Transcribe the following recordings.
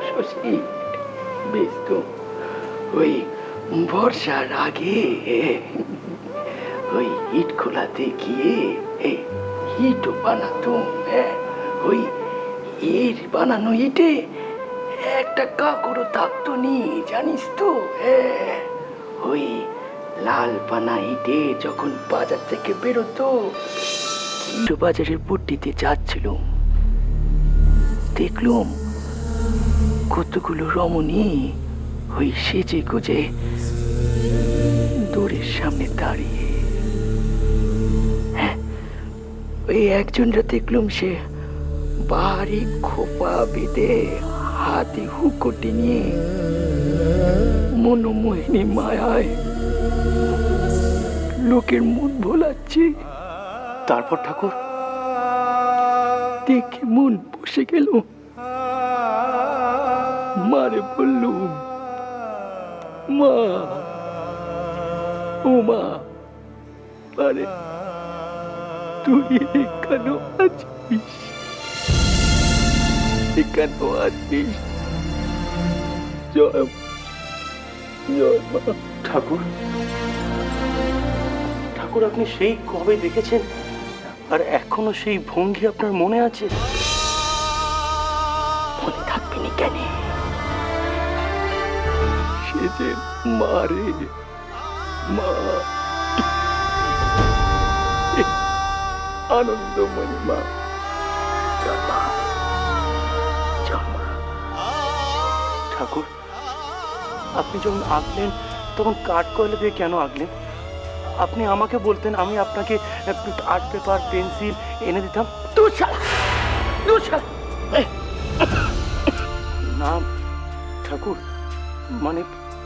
শশী, বেশ তো। ওই বর্ষার আগে ওই ইট খোলাতে গিয়ে ইটও বানাতো। ওই এর বানানো ইটে একটা কাকড়ও থাকতো নি, জানিস তো। ওই লাল পানা ইটে যখন বাজার থেকে বেরোতো, বাজারের পট্টিতে যাচ্ছিল, দেখলুম কতগুলো রমণী ওই সেজে গুজে দূরের সামনে দাঁড়িয়ে। ওই একজনরা দেখলুম সে বাড়ি খোপা বেঁধে হাতে হুকোটি নিয়ে মনোমোহিনী মায়ায় লোকের মন ভোলাচ্ছে। তারপর ঠাকুর? দেখে মন বসে গেল। মারে বললুম, মা, ও মা, আরে তুই এখানে আছিস, এখানে আছিস। জয় জয় মা। ঠাকুর, ঠাকুর আপনি সেই কবে দেখেছেন, আর এখনো সেই ভঙ্গি আপনার মনে আছে? মনে থাকবে না কেন? সে যে মারে, মা, আনন্দময়ী মা। ঠাকুর, আপনি যখন আঁকলেন তখন কাঠ কয়লা দিয়ে কেন আঁকলেন? আপনি আমাকে বলতেন, আমি আপনাকে আর্ট পেপার, পেন্সিল এনে দিতাম। না ঠাকুর, মানে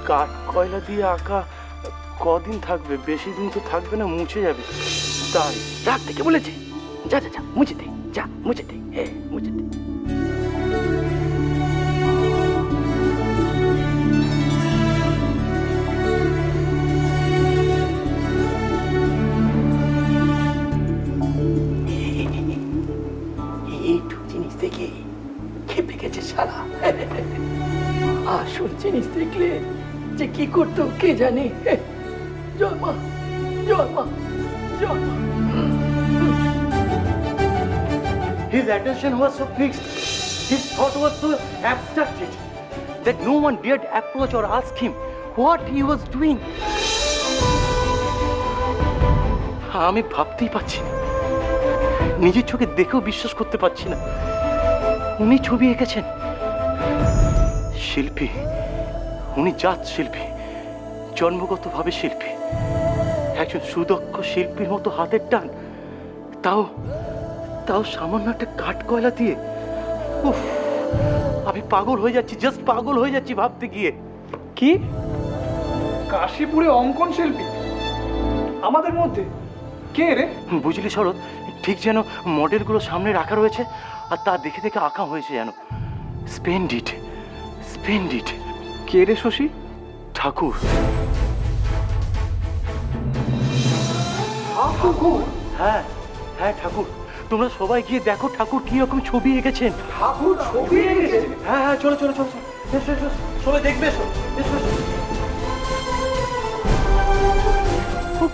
কাঠ কয়লা দিয়ে আঁকা কদিন থাকবে? বেশি দিন তো থাকবে না, মুছে যাবে। তাই রাগ থেকে বলেছে, যা যা যা মুছে দে, যা মুছে দে, মুছে দে। এইটুক জিনিস দেখে খেপে গেছে সারা। আসল জিনিস দেখলে যে কি করতো কে জানে। জয় মা, জয় মা, জয় মা। His attention was so fixed, his thought was so abstracted that no one dared approach or ask him what he was doing. আমি ভাবতেই পারছি না, নিজের চোখে দেখেও বিশ্বাস করতে পারছি না উনি ছবি এঁকেছেন। শিল্পী, উনি জাত শিল্পী, জন্মগতভাবে শিল্পী, একজন সুদক্ষ শিল্পীর মতো হাতের টান, তাও তাও সামান্য একটা কাঠ কয়লা দিয়ে। উফ, আমি পাগল হয়ে যাচ্ছি, জাস্ট পাগল হয়ে যাচ্ছি ভাবতে গিয়ে। কি কাশীপুরে অঙ্কন শিল্পী আমাদের মধ্যে? কে রে? বুঝলি শরৎ, ঠিক যেন মডেলগুলো সামনে রাখা রয়েছে আর তা দেখে দেখে আঁকা হয়েছে যেন। Splendid, splendid. কে রে শশী? ঠাকুর। ঠাকুর? হ্যাঁ হ্যাঁ ঠাকুর, তোমরা সবাই গিয়ে দেখো ঠাকুর কি রকম ছবি এঁকেছেন। ঠাকুর ছবি এঁকেছে? হ্যাঁ হ্যাঁ, চলো চলো চলো, এসো এসো, সবাই দেখবে, এসো এসো এসো।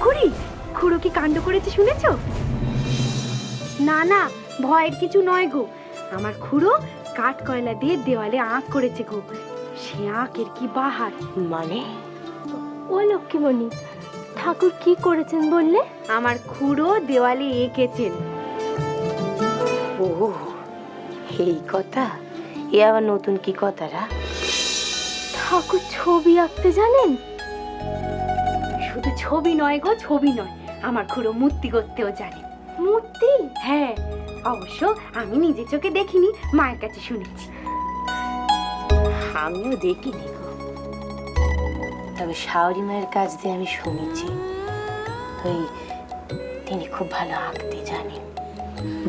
খুড়ি, খুড়ো কি কাণ্ড করেছে শুনেছো? না না, ভয়ের কিছু নয় গো, আমার খুড়ো কাঠ কয়লা দিয়ে দেওয়ালে আঁক করেছে গো। সে আঁকের কি বাহার! মানে? ও লক্ষ্মীমণি, ঠাকুর কি করেছেন বললে? আমার খুড়ো দেওয়ালে এঁকেছেন। ও, এই কথা? এ আবার নতুন কি কথাটা? ঠাকুর ছবি আঁকতে জানেন? শুধু ছবি নয় গো, ছবি নয়, আমার খুড়ো মূর্তি করতেও জানেন। মূর্তি? হ্যাঁ, অবশ্য আমি নিজে চোখে দেখিনি, মায়ের কাছে শুনেছি। আমিও দেখিনি গো, তবে শাওরি মায়ের কাছ দিয়ে আমি শুনেছি ওই তিনি খুব ভালো আঁকতে জানেন,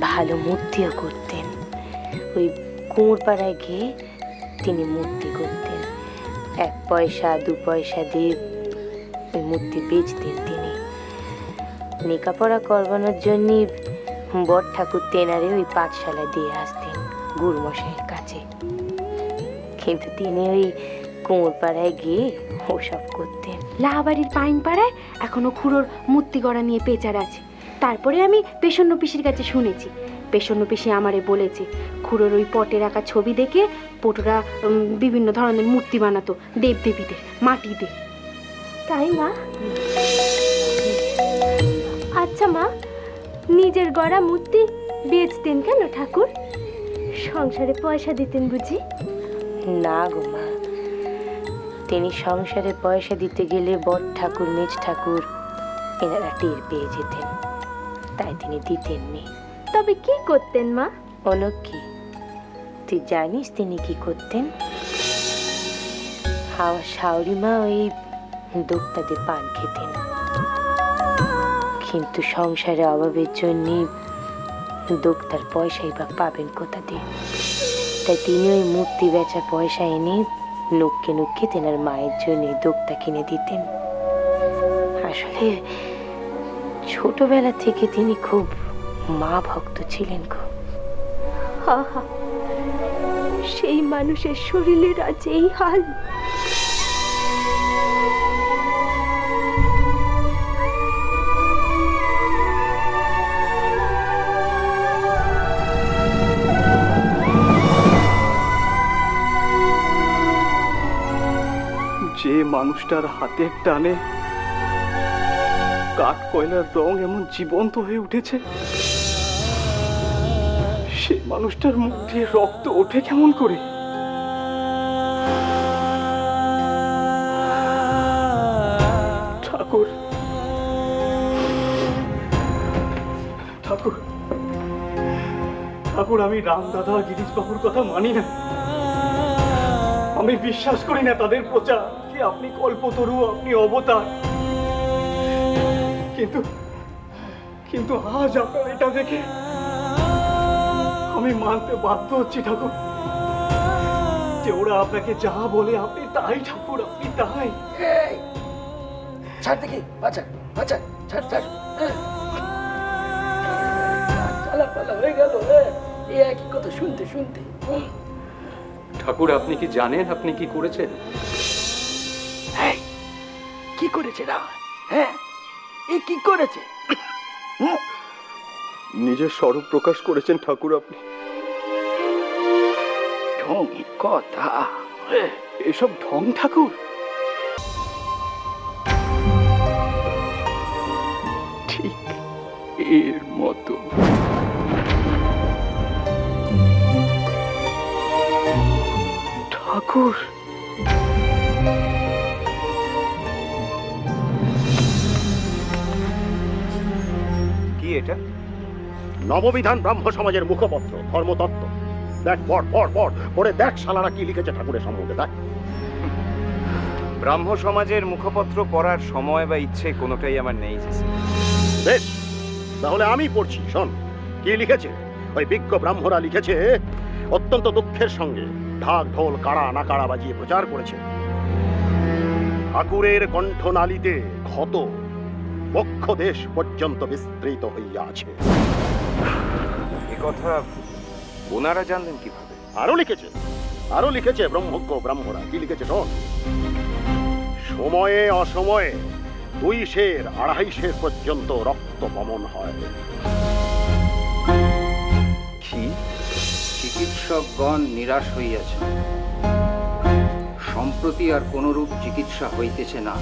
ভালো মূর্তিও করতেন। ওই কুমোরপাড়ায় গিয়ে তিনি মূর্তি করতেন, 1 পয়সা 2 পয়সা দিয়ে ওই মূর্তি বেচতেন তিনি। লেখাপড়া করবানোর জন্য বড় ঠাকুর তেনারে ওই পাঠশালা দিয়ে আসতেন গুরুমশাইয়ের কাছে। কিন্তু তিনি ওই কুমোরপাড়ায় গিয়ে ওসব করতেন। লাহাবাড়ির পাইন পাড়ায় এখনো খুড়োর মূর্তি গড়া নিয়ে পেচার আছে। তারপরে আমি পেশন্য পিসির কাছে শুনেছি, পেশন্য পিসি আমারে বলেছে খুড়োর ওই পটে রাখা ছবি দেখে পটুরা বিভিন্ন ধরনের মূর্তি বানাতো দেবদেবীদের মাটি দিয়ে। তাই মা? আচ্ছা মা, নিজের গড়া মূর্তি বেচতেন কেন ঠাকুর? সংসারে পয়সা দিতেন বুঝি? না গো মা, তিনি সংসারে পয়সা দিতে গেলে বড় ঠাকুর মেজ ঠাকুর এনারা টের পেয়ে যেতেন, তাই তিনি দিতেননি। তবে কি করতেন মা? অলক্ষী, তুই জানিস তিনি কি করতেন? আমার শাওরি মা ওই দোক্তাতে পান খেতেন, কিন্তু সংসারে অভাবের জন্য দোক্তার পয়সাই বা পাবেন কোথা দিয়ে? তাই তিনি ওই মূর্তি বেচা পয়সা এনে নুক্কে নুক্কে তেনার মায়ের জন্য দোক্তা কিনে দিতেন। আসলে ছোটবেলা থেকে তিনি খুব মা ভক্ত ছিলেন গো। হা হা, সেই মানুষের শরীরের আজ এই হাল। যে মানুষটার হাতের টানে কাঠ কয়লার রং এমন জীবন্ত হয়ে উঠেছে, সেই মানুষটার মুখ দিয়ে রক্ত ওঠে কেমন করে? ঠাকুর, ঠাকুর, ঠাকুর, আমি রামদাদা গিরিশ বাবুর কথা মানি না। আমি বিশ্বাস করি না তাদের প্রচার যে আপনি কল্পতরু, আপনি অবতার। কিন্তু কিন্তু আজ আপনার এটা দেখে আমি মানতে বাধ্য হচ্ছি ঠাকুর যে ওরা আপনাকে যা বলে আপনি তাই ঠাকুর, আপনি তাই। ছাড় দেখি, বাচ্চা বাচ্চা, ছাড় ছাড়। চালাপালা হয়ে গেল এই একই কথা শুনতে শুনতে। ঠাকুর, আপনি কি জানেন আপনি কি করেছেন? কি করেছে না? হ্যাঁ, এ কি করেছে? নিজের স্বরূপ প্রকাশ করেছেন ঠাকুর আপনি। ঢং কথা, এসব ঢং ঠাকুর? ঠিক এর মতো। ঠাকুর, কি এটা? নববিধান ব্রাহ্ম সমাজের মুখপত্র, ধর্মতত্ত্ব। দেখ, পড় পড় পড়, পড়ে দেখ শালারা কি লিখেছে ঠাকুরের সম্বন্ধে। দেখ, ব্রাহ্ম সমাজের মুখপত্র পড়ার সময় বা ইচ্ছে কোনোটাই আমার নেই। বেশ, তাহলে আমি পড়ছি, শোন কি লিখেছে। ওই বিজ্ঞ ব্রাহ্মরা লিখেছে, অত্যন্ত দুঃখের সঙ্গে ঢাক ঢোল কাড়া নাকাড়া বাজিয়ে প্রচার করেছে, ঠাকুরের কণ্ঠনালীতে ক্ষত বক্ষ দেশ পর্যন্ত বিস্তৃত হইয়া আছে। এ কথা ওনারা জানলেন কিভাবে? আরো লিখেছে ব্রহ্মজ্ঞ ব্রাহ্মরা। কি লিখেছে শোন। সময়ে অসময়ে 2 সের 2.5 সের পর্যন্ত রক্ত বমন হয়। কি? চিকিৎসকগণ নিরাশ হইয়াছে, সম্প্রতি আর কোনরূপ চিকিৎসা হইতেছে না।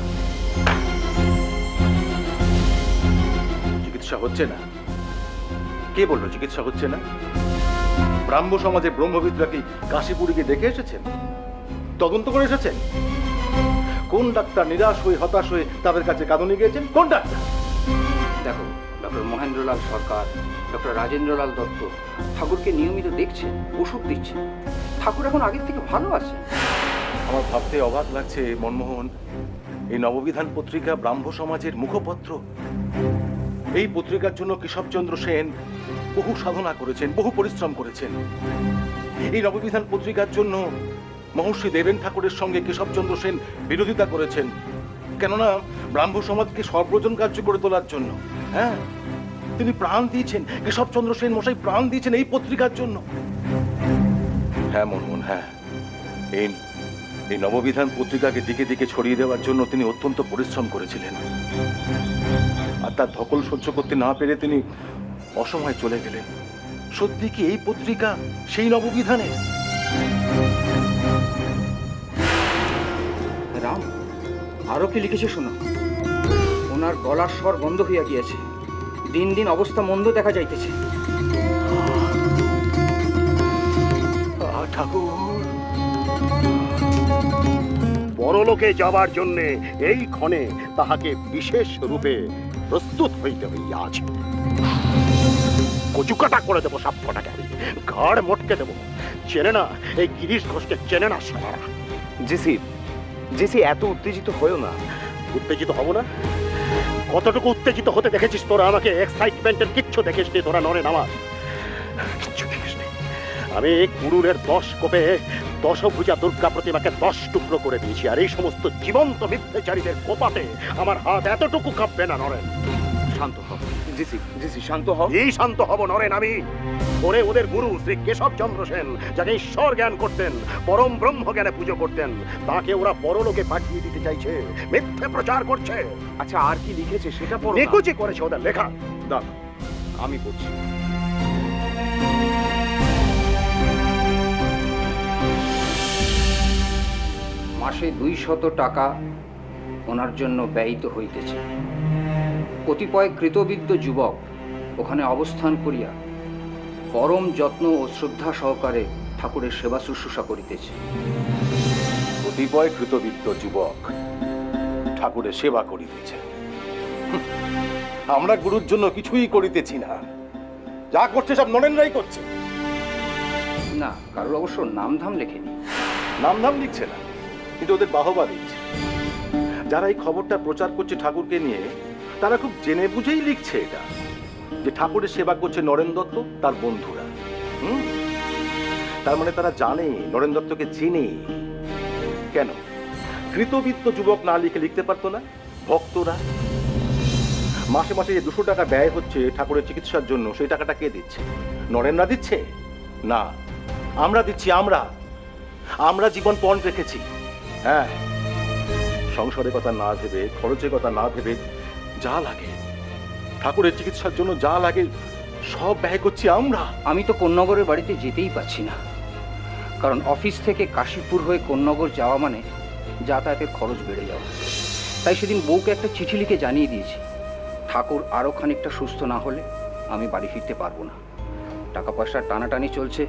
চিকিৎসা হচ্ছে না? কে বললো চিকিৎসা হচ্ছে না? ব্রাহ্ম সমাজে ব্রহ্মবিদরা কি কাশীপুরীকে দেখে এসেছেন, তদন্ত করে এসেছেন? কোন ডাক্তার নিরাশ হয়ে হতাশ হয়ে তাদের কাছে কাঁদনে গিয়েছেন? কোন ডাক্তার? দেখো, ডক্টর মহেন্দ্রলাল সরকার, ডক্টর রাজেন্দ্রলাল দত্ত ঠাকুরকে নিয়মিত দেখছেন, ওষুধ দিচ্ছেন। ঠাকুর এখন আগের থেকে ভালো আছে। আমার ভাবতে অবাক লাগছে মনমোহন, এই নববিধান পত্রিকা ব্রাহ্ম সমাজের মুখপত্র। এই পত্রিকার জন্য কেশবচন্দ্র সেন বহু সাধনা করেছেন, বহু পরিশ্রম করেছেন। এই নববিধান পত্রিকার জন্য মহর্ষি দেবেন ঠাকুরের সঙ্গে কেশবচন্দ্র সেন বিরোধিতা করেছেন, কেননা ব্রাহ্ম সমাজকে সর্বজন কার্য করে তোলার জন্য। হ্যাঁ, তিনি প্রাণ দিয়েছেন, কেশবচন্দ্র সেন মশাই প্রাণ দিয়েছেন এই পত্রিকার জন্য। হ্যাঁ মনমোহন, হ্যাঁ, এই এই নববিধান পত্রিকাকে দিকে দিকে ছড়িয়ে দেওয়ার জন্য তিনি অত্যন্ত পরিশ্রম করেছিলেন, আর তার ধকল সহ্য করতে না পেরে তিনি অসময়ে চলে গেলেন। সত্যি কি এই পত্রিকা সেই নববিধানের? রাম, আরো কি লিখেছে শোনো। ওনার গলার স্বর বন্ধ হইয়া গিয়াছে, দিন দিন অবস্থা মন্দ দেখা যাইতেছে। ঠাকুর, পরলোকে যাবার জন্যে এই ক্ষণে তাহাকে বিশেষ রূপে প্রস্তুত হইতে হইয়াছে। কচুকাটা করে দেবো সব কটাকে, ঘাড় মটকে দেবো। চেনে না এই গিরিশ ঘোষকে, চেনে না সারা। জেসি এত উত্তেজিত হয়েও না। উত্তেজিত হব না? কতটুকু উত্তেজিত হতে দেখেছিস তোরা আমাকে? এক্সাইটমেন্টের কিচ্ছু দেখিস নি তোরা নরেন আমার, কিচ্ছু দেখিস নি। আমি কুড়ুলের 10 কোপে দশভুজা দুর্গা প্রতিমাকে 10 টুকরো করে দিয়েছি, আর এই সমস্ত জীবন্ত মিথ্যাচারীদের কোপাতে আমার হাত এতটুকু কাঁপবে না নরেন। শান্ত হও জেসি, শান্ত হও। এই শান্ত হব নরেন আমি? ওরে ওদের গুরু শ্রী কেশবচন্দ্র সেন, যাকে ঈশ্বর জ্ঞান করতেন, পরম ব্রহ্ম জ্ঞানে পুজো করতেন, তাকে ওরা পরলোকে পাঠিয়ে দিতে চাইছে, মিথ্যে প্রচার করছে। আচ্ছা, আর কি লিখেছে সেটা পড়ো। নিকুচি করেছে ওদের লেখা। দাও, আমি পড়ছি। মাসে 200 টাকা ওনার জন্য ব্যয়িত হইতেছে। কতিপয় কৃতবিদ্য যুবক ওখানে অবস্থান করিয়া পরম যত্ন ও শ্রদ্ধা সহকারে ঠাকুরের সেবা শুশ্রূষা করিতেছে। কতিপয় কৃতবিদ্য যুবক ঠাকুরের সেবা করিতেছে। আমরা গুরুর জন্য কিছুই করিতেছি না, যা করছে সব নরেনরাই করছে। না, কারোর অবশ্য নামধাম লেখেনি। নামধাম লিখছে না, কিন্তু ওদের বাহবা দিচ্ছে। যারা এই খবরটা প্রচার করছে ঠাকুরকে নিয়ে, তারা খুব জেনে বুঝেই লিখছে এটা, যে ঠাকুরের সেবা করছে নরেন দত্ত তার বন্ধুরা। তার মানে তারা জানে, নরেন দত্তকে চেনে। কেন কৃতবিত্ত যুবক না লিখে লিখতে পারতো না? ভক্তরা মাসে মাসে যে 200 টাকা ব্যয় হচ্ছে ঠাকুরের চিকিৎসার জন্য, সেই টাকাটা কে দিচ্ছে? নরেনরা দিচ্ছে না, আমরা দিচ্ছি। আমরা জীবন পণ রেখেছি। হ্যাঁ, সংসারের কথা না ভেবে, খরচের কথা না ভেবে, যা লাগে ঠাকুরের চিকিৎসার জন্য যা লাগে সব ব্যয় করছি আমরা। আমি তো কোন্নগরের বাড়িতে যেতেই পাচ্ছি না, কারণ অফিস থেকে কাশীপুর হয়ে কোন্নগর যাওয়া মানে যাতায়াতের খরচ বেড়ে যাওয়া। তাই সেদিন বউকে একটা চিঠি লিখে জানিয়ে দিয়েছি, ঠাকুর আরও খানিকটা সুস্থ না হলে আমি বাড়ি ফিরতে পারবো না। টাকা পয়সার টানাটানি চলছে,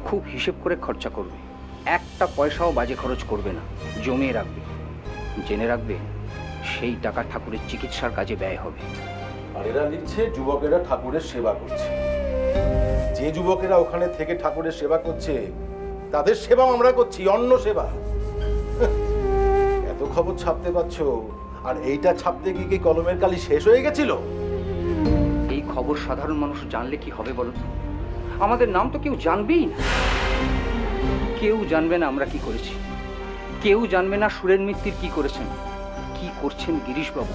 খুব হিসেব করে খরচা করবে, একটা পয়সাও বাজে খরচ করবে না, জমিয়ে রাখবে। জেনে রাখবে সেই টাকা ঠাকুরের চিকিৎসার কাজে ব্যয় হবে। আর এরা লিখছে যুবকেরা ঠাকুরের সেবা করছে। যে যুবকেরা ওখানে থেকে ঠাকুরের সেবা করছে, তাদের সেবা আমরা করছি, অন্য সেবা। এত খবর ছাপতে পারছ, আর এইটা ছাপতে গিয়ে কি কলমের কালি শেষ হয়ে গেছিল? এই খবর সাধারণ মানুষ জানলে কি হবে বলো তো? আমাদের নাম তো কেউ জানবেই না। কেউ জানবে না আমরা কি করেছি, কেউ জানবে না সুরেন মিত্তির কি করেছেন, কি করছেন গিরিশবাবু।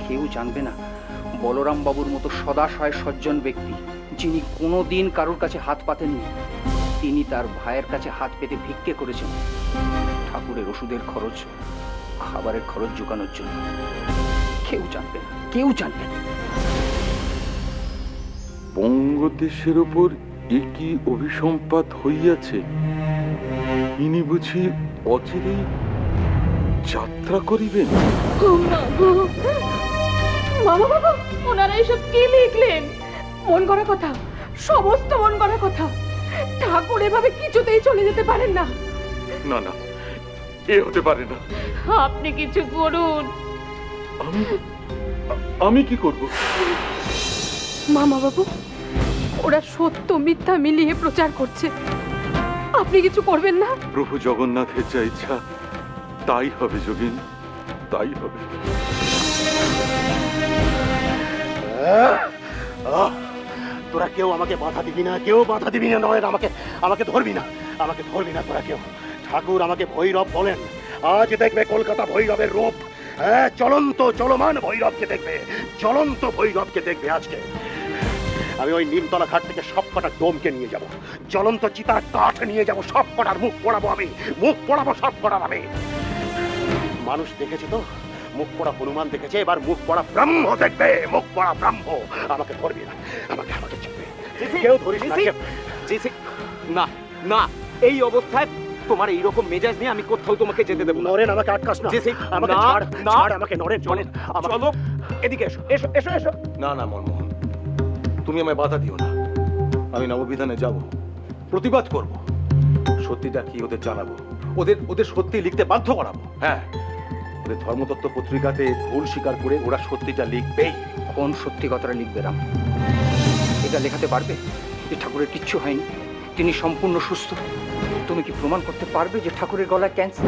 কেউ জানবে না বলরাম বাবুর মতো সদাশয় সজ্জন ব্যক্তি, যিনি কোনোদিন কারোর কাছে হাত পাতেননি, তিনি তার ভাইয়ের কাছে হাত পেতে ভিক্ষে করেছেন ঠাকুরের ওষুধের খরচ, খাবারের খরচ জোগানোর জন্য। কেউ জানবে না, কেউ জানবে না। বঙ্গদেশের ওপর একই অভিসম্পাত হইয়াছে, ইনি বুঝি অচিরেই যাত্রা করিবেন। মামা বাবা, ওনারা এসব কি লিখলেন? মন করা কথা, সমস্ত মন করা কথা। ঠাকুর এভাবে কিছুতেই চলে যেতে পারেন না। না না, এ হতে পারে না। আপনি কিছু করুন। আমি কি করব? মামা বাবু, ওরা সত্য মিথ্যা মিলিয়ে প্রচার করছে, আপনি কিছু করবেন না? প্রভু জগন্নাথের যা ইচ্ছা তাই হবে যোগিন, তাই হবে। তোরা কেউ আমাকে বাধা দিবি না, কেউ বাধা দিবি না নয়, আমাকে ধরবি না, আমাকে ধরবি না তোরা কেউ। ঠাকুর আমাকে ভৈরব বলেন। আজ দেখবে কলকাতা ভৈরবের রূপ। হ্যাঁ, চলন্ত চলমান ভৈরবকে দেখবে, জ্বলন্ত ভৈরবকে দেখবে আজকে। আমি ওই নিমতলা ঘাট থেকে সব কটা ডোমকে নিয়ে যাব, জ্বলন্ত চিতার কাঠ নিয়ে যাব, সব কটার মুখ পোড়াবো আমি, মুখ পোড়াবো সব কটার আমি। মানুষ দেখেছে তো, মুখ পড়া হনুমান দেখেছে, এবার মুখ পড়া ব্রহ্ম দেখবে, মুখ পড়া ব্রহ্ম। আমাকে ধরবি না, আমাকে চিনবে, কেউ ধরিস না। জেসি, না না, এই অবস্থায় তোমার এইরকম মেজাজ নিয়ে আমি কোথাও তোমাকে যেতে দেবো না। নরেন, আমাকে আটকাস না, জেসি, আমাকে না, ছাড়, না। ছাড় আমাকে নরেন, চলেন, চলো, এদিকে এসো, এসো এসো এসো। না না মনমোহন, তুমি আমায় বাধা দিও না। আমি নববিধানে যাব, প্রতিবাদ করব, সত্যিটা কি ওদের জানাবো, ওদের সত্যি লিখতে বাধ্য করাবো। হ্যাঁ, ওদের ধর্মতত্ত্ব পত্রিকাতে ভুল স্বীকার করে ওরা সত্যিটা লিখবেই। কোন সত্যি কথাটা লিখবে রাম? এটা লেখাতে পারবে যে ঠাকুরের কিচ্ছু হয়নি, তিনি সম্পূর্ণ সুস্থ? তুমি কি প্রমাণ করতে পারবে যে ঠাকুরের গলায় ক্যান্সার?